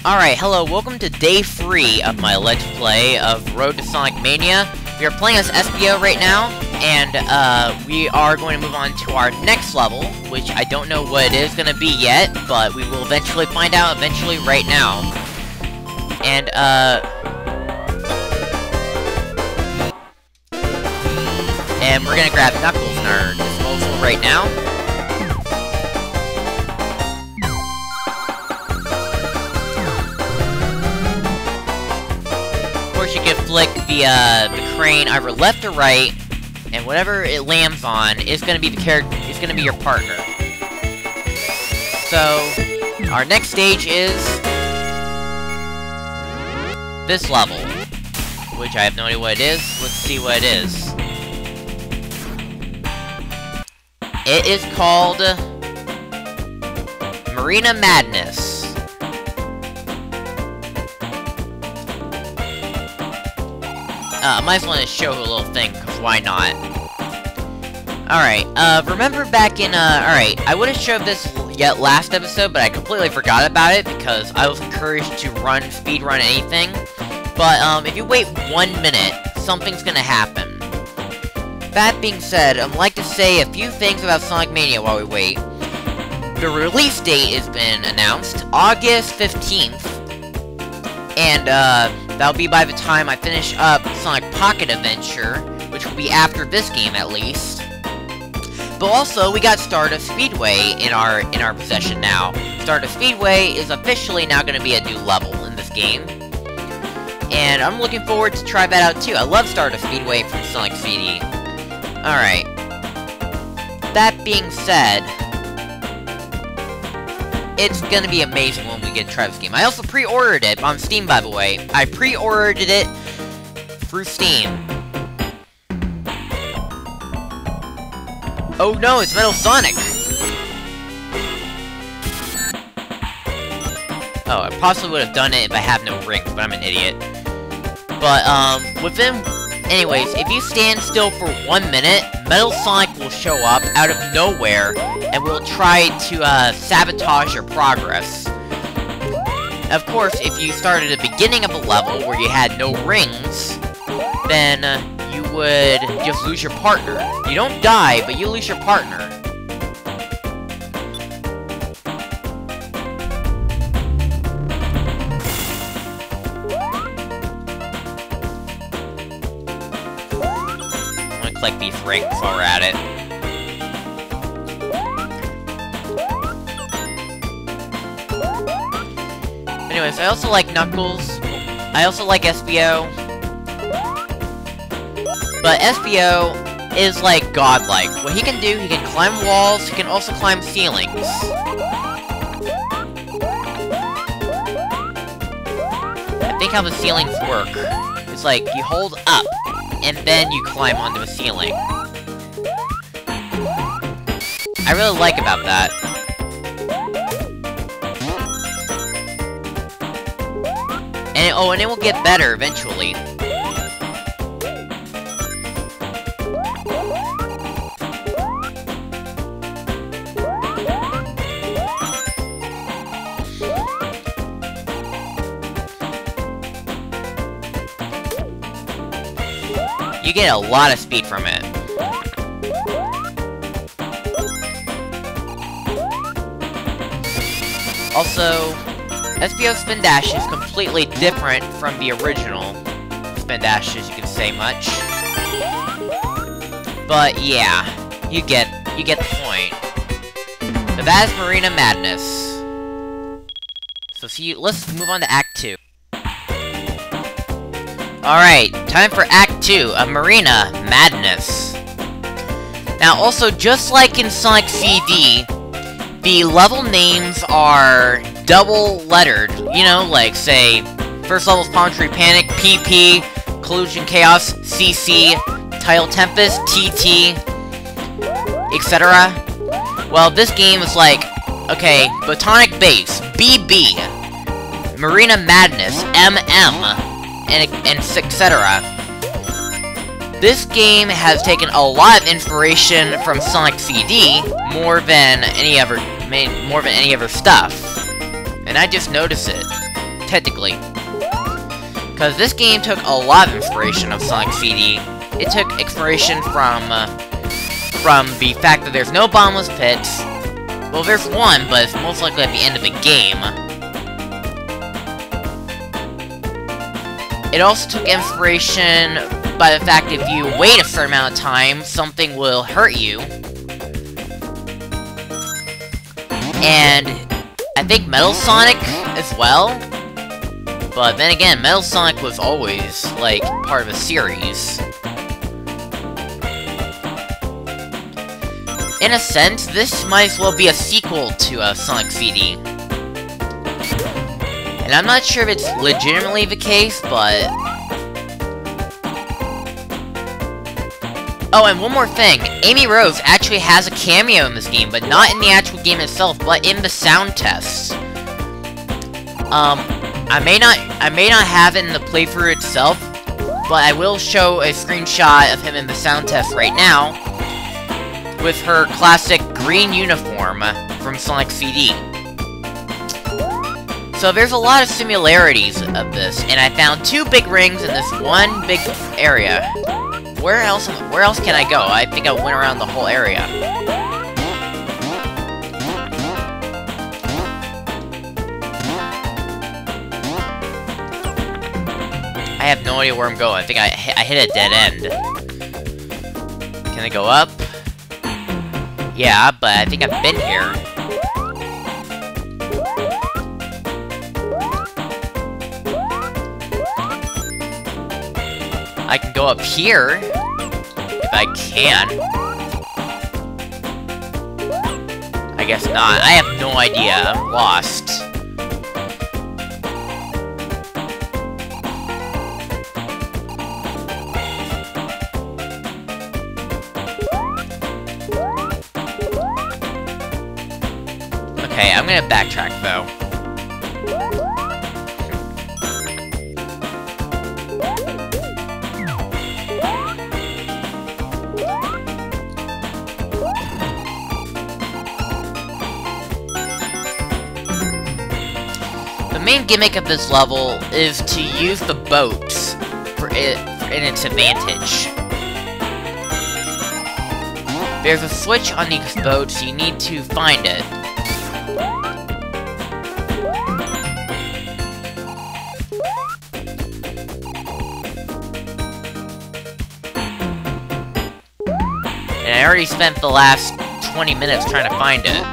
Alright, hello, welcome to day 3 of my Let's Play of Road to Sonic Mania. We are playing as SBO right now, and we are going to move on to our next level, which I don't know what it is going to be yet, but we will eventually find out right now. And, we're going to grab Knuckles in our disposal right now. You can flick the crane either left or right, and whatever it lands on is gonna be your partner. So, our next stage is this level, which I have no idea what it is. Let's see what it is. It is called Marina Madness. Might as well just show a little thing, because why not? Alright, remember back in, alright, I would have showed this yet last episode, but I completely forgot about it, because I was encouraged to speedrun anything. But, if you wait 1 minute, something's gonna happen. That being said, I'd like to say a few things about Sonic Mania while we wait. The release date has been announced, August 15th. And, that'll be by the time I finish up Sonic Pocket Adventure, which will be after this game, at least. But also, we got Stardust Speedway in our possession now. Stardust Speedway is officially now going to be a new level in this game. And I'm looking forward to try that out, too. I love Stardust Speedway from Sonic CD. Alright. That being said, it's gonna be amazing when we get to try this game. I also pre-ordered it on Steam, by the way. I pre-ordered it through Steam. Oh no, it's Metal Sonic! Oh, I possibly would have done it if I have no rings, but I'm an idiot. But, anyways, if you stand still for 1 minute, Metal Sonic will show up out of nowhere, and will try to, sabotage your progress. Of course, if you start at the beginning of a level where you had no rings, then, you would just lose your partner. You don't die, but you lose your partner. I'm gonna collect these rings while we're at it. Anyways, I also like Knuckles. I also like SBO. But SBO is, like, godlike. What he can do, he can climb walls, he can also climb ceilings. I think how the ceilings work. It's like, you hold up, and then you climb onto a ceiling. I really like about that. And it will get better eventually. You get a lot of speed from it. Also, SBO Spin Dash is completely different from the original Spin Dash, as you can say much. But yeah, you get the point. So that is Marina Madness. So let's move on to Act 2. Alright, time for Act 2 of Marina Madness. Now also, just like in Sonic CD, the level names are double-lettered, you know, like, say, first level's Planetary Panic, PP, Collusion Chaos, CC, Tidal Tempest, TT, etc. Well, this game is like, okay, Botanic Base, BB, Marina Madness, MM, and etc. This game has taken a lot of inspiration from Sonic CD, more than any other stuff. And I just noticed it. technically. Because this game took a lot of inspiration of Sonic CD. It took inspiration from the fact that there's no bottomless pits. Well, there's one, but it's most likely at the end of the game. It also took inspiration by the fact if you wait a certain amount of time, something will hurt you. And I think Metal Sonic as well. But then again, Metal Sonic was always, like, part of a series. In a sense, this might as well be a sequel to Sonic CD. And I'm not sure if it's legitimately the case, but... Oh, and one more thing. Amy Rose actually has a cameo in this game, but not in the actual game itself, but in the sound tests. I may not have it in the playthrough itself, but I will show a screenshot of him in the sound test right now, with her classic green uniform from Sonic CD. So there's a lot of similarities of this, and I found 2 big rings in this one big area. Where else can I go? I think I went around the whole area. I have no idea where I'm going. I think I hit a dead end. Can I go up? Yeah, but I think I've been here. I can go up here, if I can. I guess not. I have no idea. I'm lost. Okay, I'm gonna backtrack, though. The main gimmick of this level is to use the boats in its advantage. There's a switch on these boats, you need to find it. And I already spent the last 20 minutes trying to find it.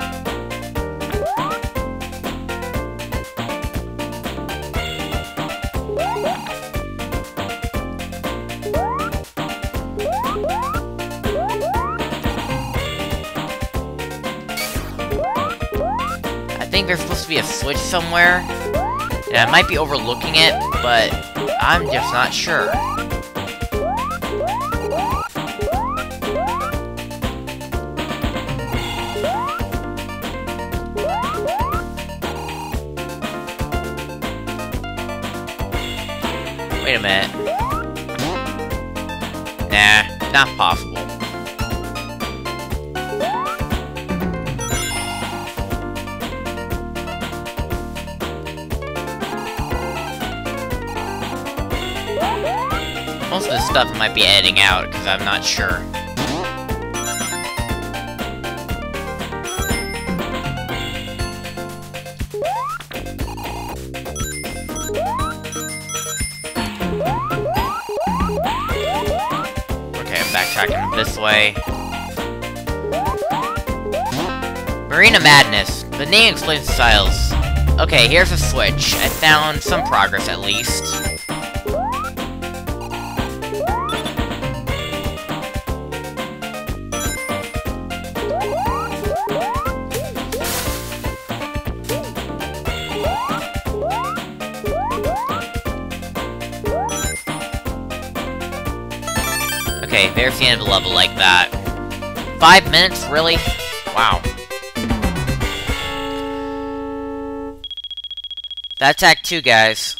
I think there's supposed to be a switch somewhere, and I might be overlooking it, but I'm just not sure. Wait a minute. Nah, not possible. Most of this stuff I might be editing out, because I'm not sure. Okay, I'm backtracking this way. Marina Madness. The name explains the styles. Okay, here's a switch. I found some progress, at least. Okay, there's the end of the level like that. 5 minutes, really? Wow. That's Act 2, guys.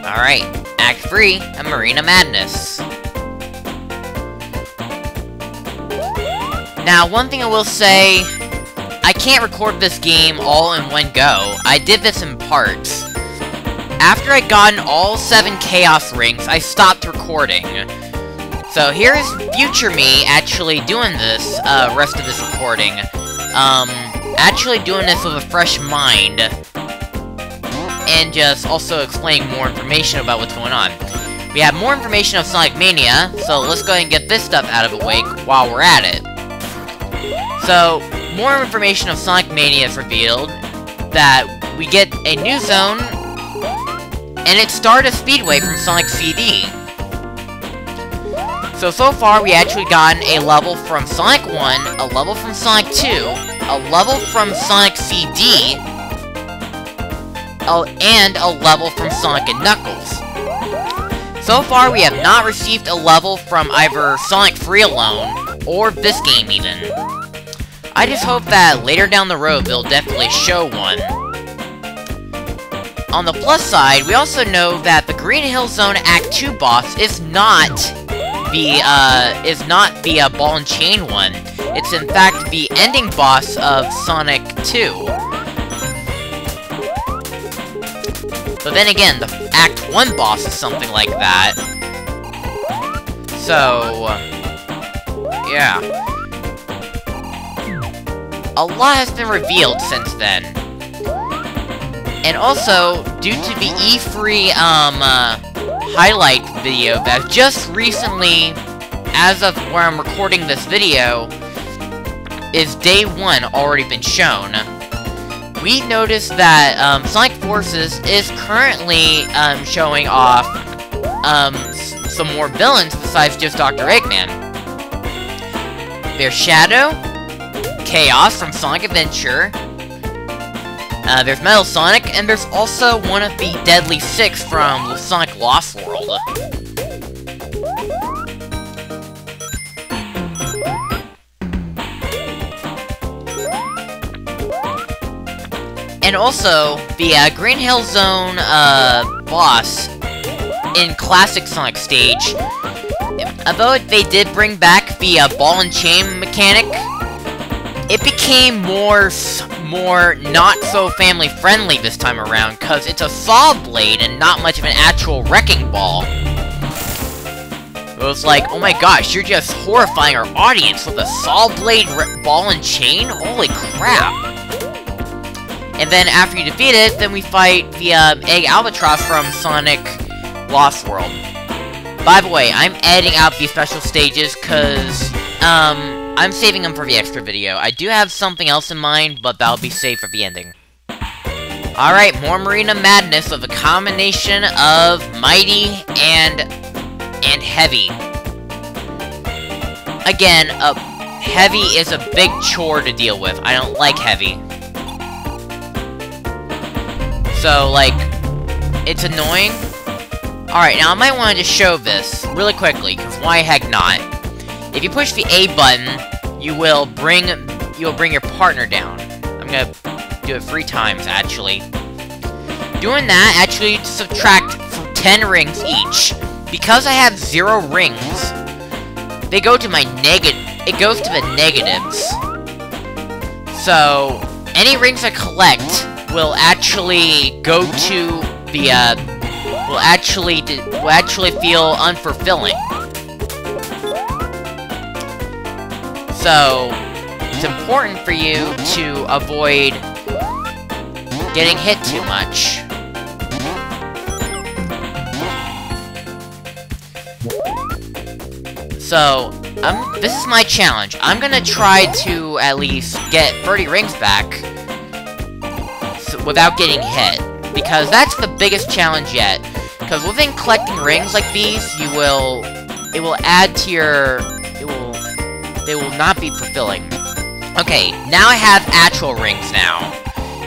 Alright. Act 3 of Marina Madness. Now, one thing I will say, I can't record this game all in one go. I did this in parts. After I'd gotten all 7 Chaos Rings, I stopped recording. So here's future me actually doing this, rest of this recording. Actually doing this with a fresh mind. And just also explaining more information about what's going on. We have more information of Sonic Mania, so let's go ahead and get this stuff out of the way while we're at it. So, more information of Sonic Mania is revealed, that we get a new zone, and it's Stardust Speedway from Sonic CD. So far we actually gotten a level from Sonic 1, a level from Sonic 2, a level from Sonic CD, and a level from Sonic & Knuckles. So far we have not received a level from either Sonic 3 alone, or this game even. I just hope that later down the road they'll definitely show one. On the plus side, we also know that the Green Hill Zone Act 2 boss is not the ball and chain one. It's in fact the ending boss of Sonic 2. But then again, the Act 1 boss is something like that. So, yeah. A lot has been revealed since then. And also, due to the E3, highlight video that just recently, as of where I'm recording this video, is Day 1 already been shown. We noticed that, Sonic Forces is currently, showing off, some more villains besides just Dr. Eggman. There's Shadow, Chaos from Sonic Adventure, there's Metal Sonic, and there's also one of the Deadly Six from Sonic Lost World. And also, the Green Hill Zone boss in Classic Sonic Stage, although they did bring back the ball and chain mechanic, it became more not so family friendly this time around, cause it's a saw blade and not much of an actual wrecking ball. It was like, oh my gosh, you're just horrifying our audience with a saw blade ball and chain? Holy crap. And then after you defeat it, then we fight the Egg Albatross from Sonic Lost World. By the way, I'm editing out these special stages cause, I'm saving them for the extra video. I do have something else in mind, but that'll be saved for the ending. Alright, more Marina Madness with a combination of mighty and heavy. Again, heavy is a big chore to deal with. I don't like heavy. So, like, it's annoying. Alright, now I might want to just show this really quickly, because why heck not? If you push the A button, you'll bring your partner down. I'm gonna do it 3 times, actually. Doing that, actually, subtract 10 rings each. Because I have 0 rings, they go to my it goes to the negatives. So, any rings I collect will actually go to the, will actually feel unfulfilling. So, it's important for you to avoid getting hit too much. So, this is my challenge. I'm gonna try to at least get 30 rings back without getting hit. Because that's the biggest challenge yet. Because within collecting rings like these, it will add to your... They will not be fulfilling. Okay, now I have actual rings now.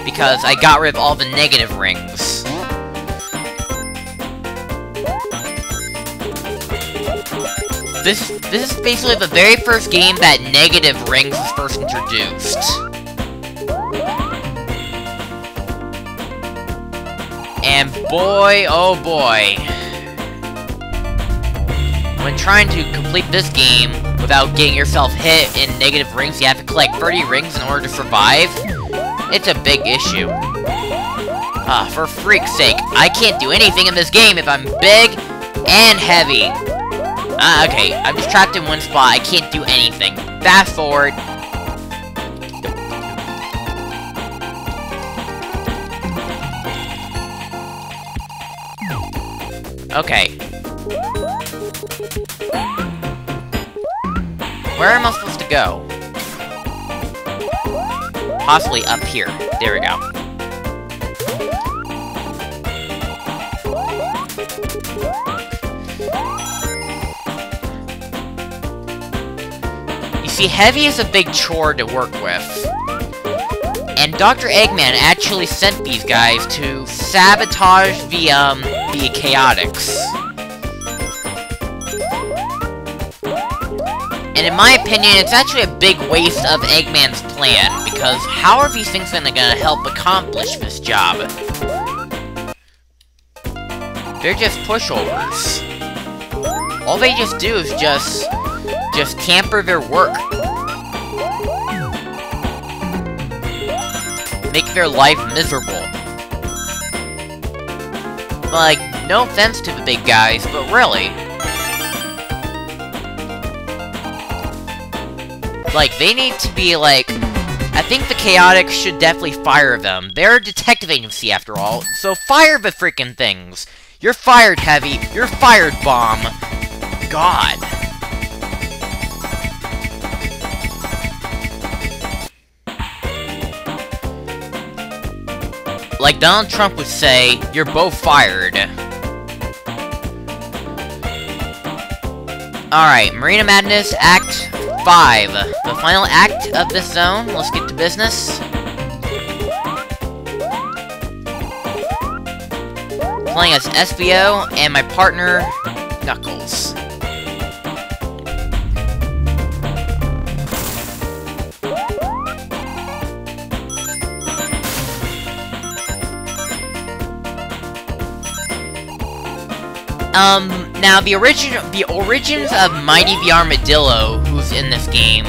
Because I got rid of all the negative rings. This is basically the very first game that negative rings was first introduced. And boy, oh boy. when trying to complete this game without getting yourself hit in negative rings, you have to collect 30 rings in order to survive. It's a big issue. For freak's sake, I can't do anything in this game if I'm big and heavy. Okay, I'm just trapped in one spot. I can't do anything. Fast forward. Okay. Where am I supposed to go? Possibly up here. There we go. You see, heavy is a big chore to work with. And Dr. Eggman actually sent these guys to sabotage the chaotix. And in my opinion, it's actually a big waste of Eggman's plan, because how are these things gonna help accomplish this job? They're just pushovers. All they just do is just tamper their work. Make their life miserable. Like, no offense to the big guys, but really. Like, they need to be, like... I think the chaotix should definitely fire them. They're a detective agency, after all, so fire the freaking things! You're fired, Heavy! You're fired, Bomb! God. Like Donald Trump would say, you're both fired. Alright, Marina Madness, Act 5. The final act of this zone. Let's get to business. Playing as SBO and my partner, Knuckles. Now the origins of Mighty the Armadillo, who's in this game,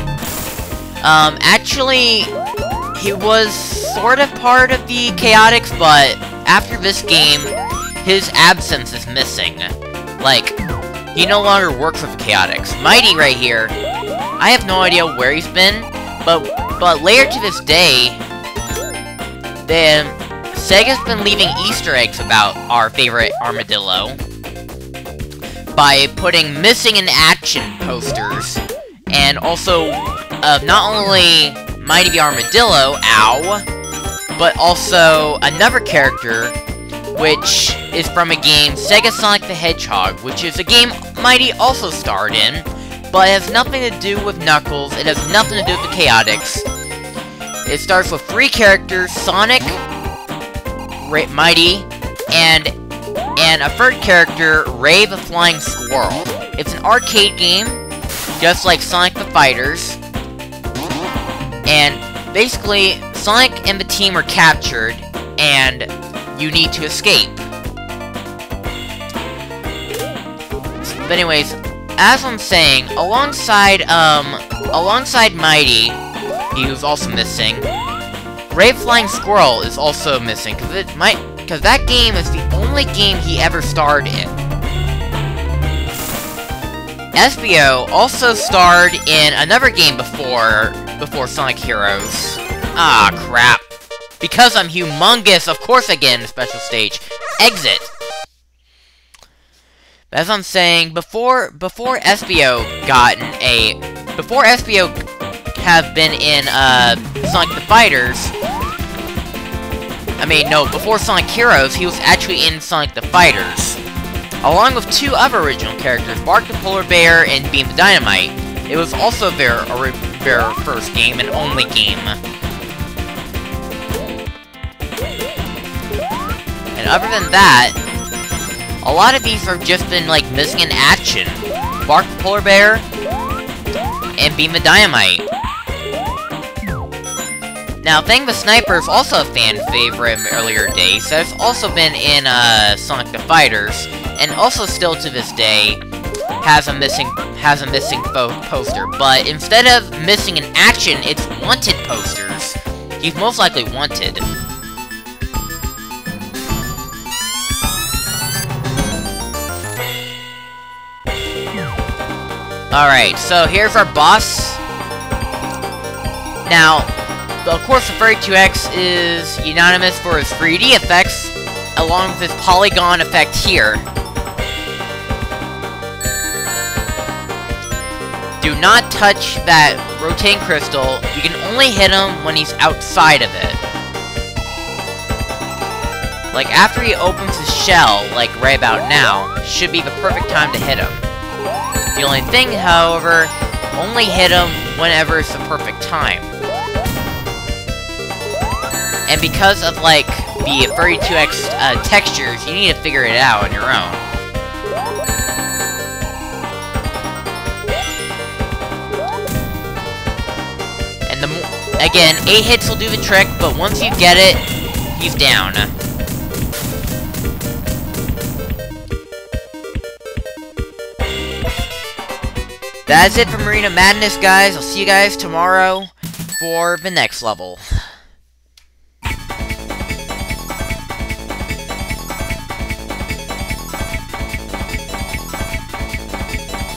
actually, he was sort of part of the chaotix, but after this game, his absence is missing. Like, he no longer works with the chaotix. Mighty right here, I have no idea where he's been, but later to this day, Sega's been leaving Easter eggs about our favorite armadillo by putting missing in action posters, and also not only Mighty the Armadillo, ow, but also another character, which is from a game, Sega Sonic the Hedgehog, which is a game Mighty also starred in, but it has nothing to do with Knuckles, it has nothing to do with the chaotix. It starts with 3 characters, Sonic, Mighty, and a 3rd character, Ray the Flying Squirrel. It's an arcade game, just like Sonic the Fighters, and basically, Sonic and the team are captured, and you need to escape. But anyways, as I'm saying, alongside Mighty, he was also missing, Ray the Flying Squirrel is also missing, because that game is the only game he ever starred in. SBO also starred in another game before Sonic Heroes. Ah, crap. Because I'm humongous, of course I get in a special stage. Exit! As I'm saying, before SBO have been in, Sonic the Fighters, before Sonic Heroes, he was actually in Sonic the Fighters, along with 2 other original characters, Bark the Polar Bear and Beam the Dynamite. It was also their first game and only game. And other than that, a lot of these have just been, like, missing in action. Bark the Polar Bear and Beam the Dynamite. Now, Fang the Sniper is also a fan favorite in earlier days, so it's also been in, Sonic the Fighters, and also still to this day, has a missing poster, but instead of missing in action, it's wanted posters. He's most likely wanted. Alright, so here's our boss. Now, of course, the 32X is unanimous for his 3D effects, along with his polygon effect here. Do not touch that rotating crystal. You can only hit him when he's outside of it. Like, after he opens his shell, like right about now, should be the perfect time to hit him. The only thing, however, only hit him whenever it's the perfect time. And because of, like, the 32X textures, you need to figure it out on your own. And again, 8 hits will do the trick, but once you get it, he's down. That's it for Marina Madness, guys. I'll see you guys tomorrow for the next level.